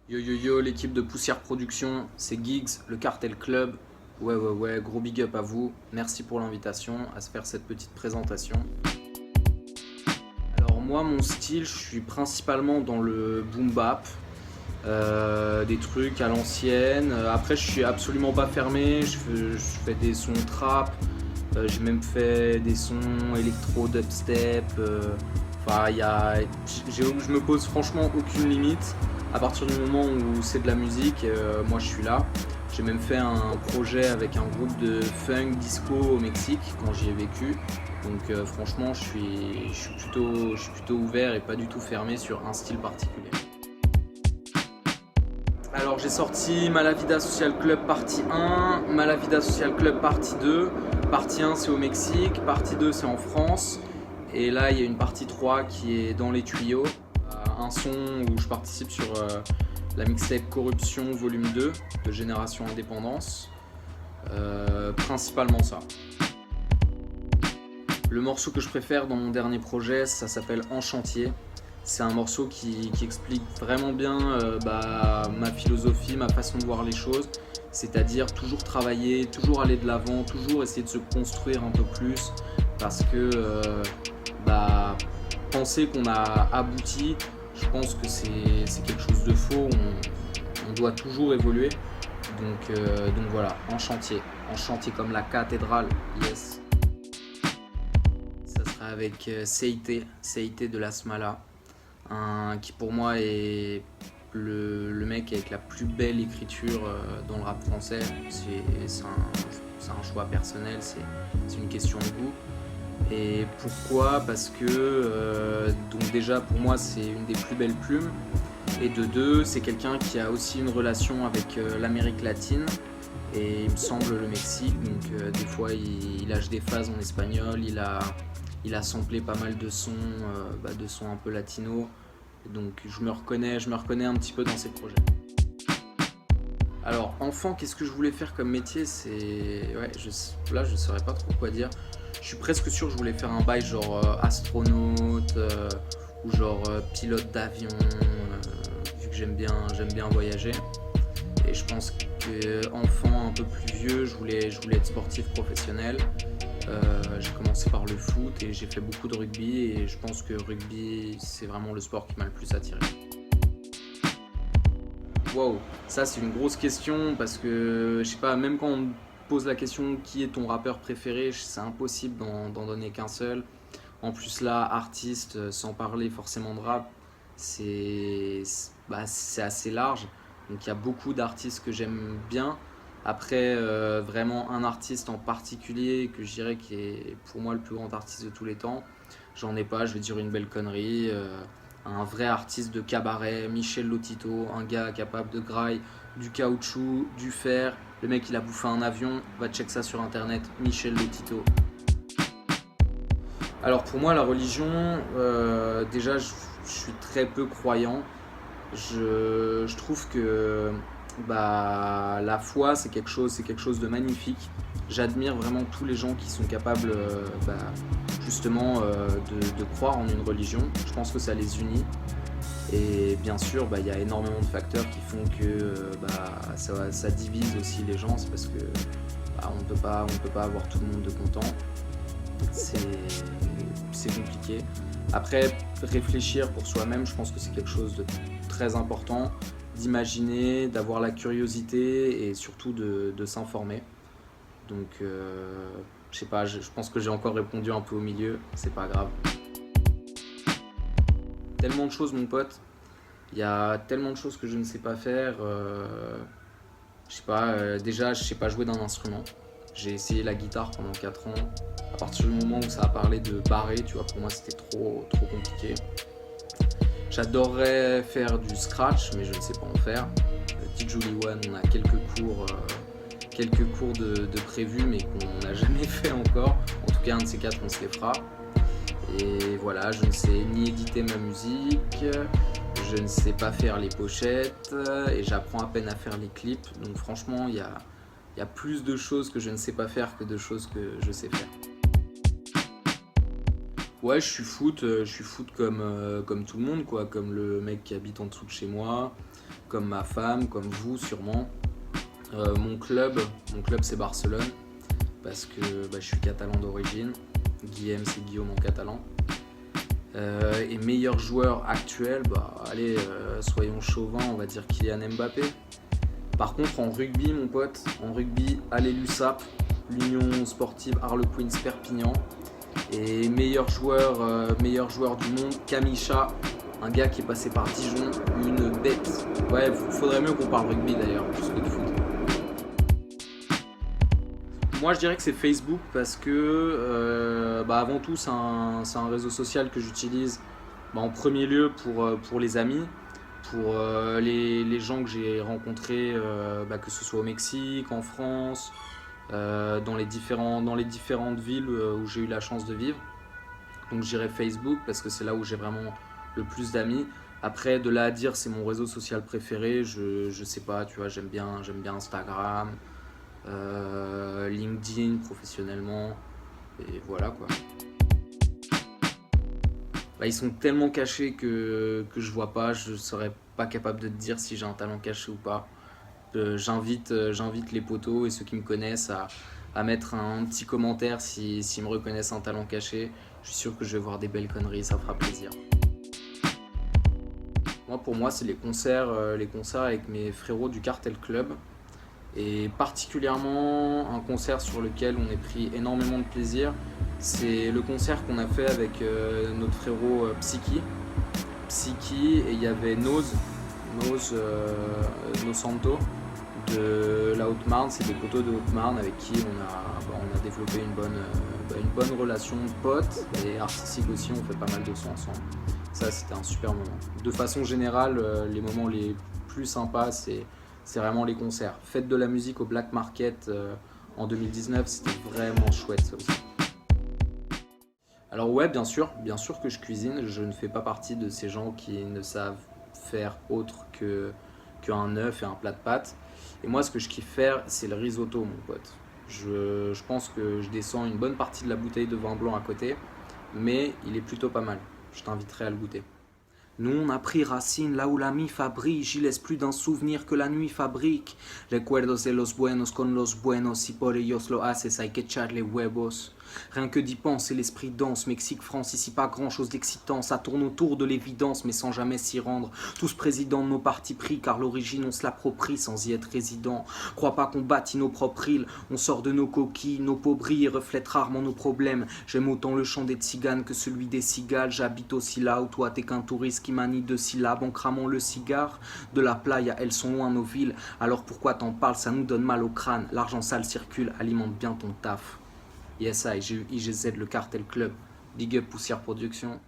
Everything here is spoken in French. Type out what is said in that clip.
Yo yo yo, l'équipe de Poussière Production, c'est Giggs, le Cartel Club. Ouais, gros big up à vous. Merci pour l'invitation à se faire cette petite présentation. Alors moi, mon style, je suis principalement dans le boom bap, des trucs à l'ancienne. Après, je suis absolument pas fermé, je fais des sons trap, j'ai même fait des sons électro, dubstep. Enfin, je me pose franchement aucune limite. À partir du moment où c'est de la musique, moi je suis là. J'ai même fait un projet avec un groupe de funk disco au Mexique quand j'y ai vécu. Donc franchement, je suis plutôt ouvert et pas du tout fermé sur un style particulier. Alors j'ai sorti Malavida Social Club partie 1, Malavida Social Club partie 2. Partie 1 c'est au Mexique, partie 2 c'est en France. Et là il y a une partie 3 qui est dans les tuyaux. Un son où je participe sur la mixtape Corruption volume 2 de Génération Indépendance. Principalement ça. Le morceau que je préfère dans mon dernier projet, ça s'appelle En Chantier. C'est un morceau qui explique vraiment bien ma philosophie, ma façon de voir les choses. C'est-à-dire toujours travailler, toujours aller de l'avant, toujours essayer de se construire un peu plus. Parce que penser qu'on a abouti, je pense que c'est quelque chose de faux. On doit toujours évoluer. Donc voilà, en chantier comme la cathédrale, yes. Ça sera avec Seite de la Smala, qui pour moi est le mec avec la plus belle écriture dans le rap français. C'est un choix personnel, c'est une question de goût. Et pourquoi? Parce que donc déjà pour moi c'est une des plus belles plumes, et de deux c'est quelqu'un qui a aussi une relation avec l'Amérique latine et il me semble le Mexique, donc des fois il lâche des phases en espagnol, il a samplé pas mal de sons un peu latinos, donc je me reconnais un petit peu dans ses projets. Alors enfant, qu'est-ce que je voulais faire comme métier? Là je saurais pas trop quoi dire. Je suis presque sûr que je voulais faire un bail genre astronaute ou genre pilote d'avion, vu que j'aime bien voyager. Et je pense qu'enfant un peu plus vieux, je voulais être sportif professionnel. J'ai commencé par le foot et j'ai fait beaucoup de rugby, et je pense que rugby c'est vraiment le sport qui m'a le plus attiré. Wow, ça c'est une grosse question parce que je sais pas, même quand on me pose la question qui est ton rappeur préféré, c'est impossible d'en donner qu'un seul. En plus là, artiste, sans parler forcément de rap, c'est assez large. Donc il y a beaucoup d'artistes que j'aime bien. Après, vraiment un artiste en particulier que je dirais qui est pour moi le plus grand artiste de tous les temps, j'en ai pas, je vais dire une belle connerie. Un vrai artiste de cabaret, Michel Lotito, un gars capable de graille du caoutchouc, du fer. Le mec il a bouffé un avion, va check ça sur internet, Michel Lotito. Alors pour moi la religion, déjà je suis très peu croyant. Je trouve que la foi c'est quelque chose de magnifique. J'admire vraiment tous les gens qui sont capables justement de croire en une religion. Je pense que ça les unit. Et bien sûr, il y a énormément de facteurs qui font que ça divise aussi les gens. C'est parce que on ne peut pas avoir tout le monde de content. C'est compliqué. Après, réfléchir pour soi-même, je pense que c'est quelque chose de très important. D'imaginer, d'avoir la curiosité et surtout de s'informer. Donc, je sais pas, je pense que j'ai encore répondu un peu au milieu, c'est pas grave. Tellement de choses, mon pote. Il y a tellement de choses que je ne sais pas faire. Je sais pas, déjà, je sais pas jouer d'un instrument. J'ai essayé la guitare pendant 4 ans. À partir du moment où ça a parlé de barrer, tu vois, pour moi c'était trop compliqué. J'adorerais faire du scratch, mais je ne sais pas en faire. Petite Julie One, on a quelques cours de prévus, mais qu'on n'a jamais fait encore. En tout cas, un de ces quatre, on se les fera. Et voilà, je ne sais ni éditer ma musique, je ne sais pas faire les pochettes, et j'apprends à peine à faire les clips. Donc franchement, il y a plus de choses que je ne sais pas faire que de choses que je sais faire. Ouais, je suis foot comme tout le monde, quoi, comme le mec qui habite en dessous de chez moi, comme ma femme, comme vous sûrement. Mon club, c'est Barcelone, parce que bah, je suis catalan d'origine. Guillaume c'est Guillaume en catalan. Et meilleur joueur actuel, bah allez, soyons chauvins, on va dire Kylian Mbappé. Par contre en rugby mon pote, en rugby, allez l'USAP, l'Union Sportive Harlequins Perpignan. Et meilleur joueur du monde, Kamisha, un gars qui est passé par Dijon, une bête. Ouais, faudrait mieux qu'on parle rugby d'ailleurs, plus que de foot. Moi je dirais que c'est Facebook parce que bah, avant tout c'est un réseau social que j'utilise bah, en premier lieu pour les amis, pour les gens que j'ai rencontrés, bah, que ce soit au Mexique, en France, dans les différentes villes où j'ai eu la chance de vivre. Donc je dirais Facebook parce que c'est là où j'ai vraiment le plus d'amis. Après, de là à dire c'est mon réseau social préféré, je sais pas, tu vois, j'aime bien Instagram, LinkedIn professionnellement, et voilà quoi. Bah, ils sont tellement cachés que je vois pas, je serais pas capable de te dire si j'ai un talent caché ou pas. J'invite les potos et ceux qui me connaissent à mettre un petit commentaire s'ils me reconnaissent un talent caché. Je suis sûr que je vais voir des belles conneries, ça fera plaisir. Moi, pour moi, c'est les concerts avec mes frérots du Cartel Club. Et particulièrement un concert sur lequel on a pris énormément de plaisir, c'est le concert qu'on a fait avec notre frérot Psyki. Psyki et il y avait Nos Santo de la Haute-Marne, c'est des poteaux de Haute-Marne avec qui on a développé une bonne relation de potes et artistique aussi, on fait pas mal de sons ensemble. Ça c'était un super moment. De façon générale, les moments les plus sympas c'est vraiment les concerts. Fête de la musique au Black Market en 2019, c'était vraiment chouette ça aussi. Alors ouais, bien sûr que je cuisine. Je ne fais pas partie de ces gens qui ne savent faire autre qu'un œuf et un plat de pâtes. Et moi, ce que je kiffe faire, c'est le risotto, mon pote. Je pense que je descends une bonne partie de la bouteille de vin blanc à côté, mais il est plutôt pas mal. Je t'inviterai à le goûter. Nous on a pris racine là où la mi fabrique, j'y laisse plus d'un souvenir que la nuit fabrique. Recuerdos de los buenos con los buenos, si por ellos lo haces hay que echarle huevos. Rien que d'y penser, l'esprit danse, Mexique, France, ici pas grand chose d'excitant, ça tourne autour de l'évidence mais sans jamais s'y rendre. Tous présidents de nos partis pris, car l'origine on se l'approprie sans y être résident. Crois pas qu'on bâtit nos propres îles, on sort de nos coquilles, nos peaux brillent et reflètent rarement nos problèmes. J'aime autant le chant des tziganes que celui des cigales, j'habite aussi là où toi t'es qu'un touriste qui manie deux syllabes en cramant le cigare. De la playa, elles sont loin nos villes, alors pourquoi t'en parles, ça nous donne mal au crâne. L'argent sale circule, alimente bien ton taf. Yes, j'ai eu IGZ, le Cartel Club. Big up Poussière Production.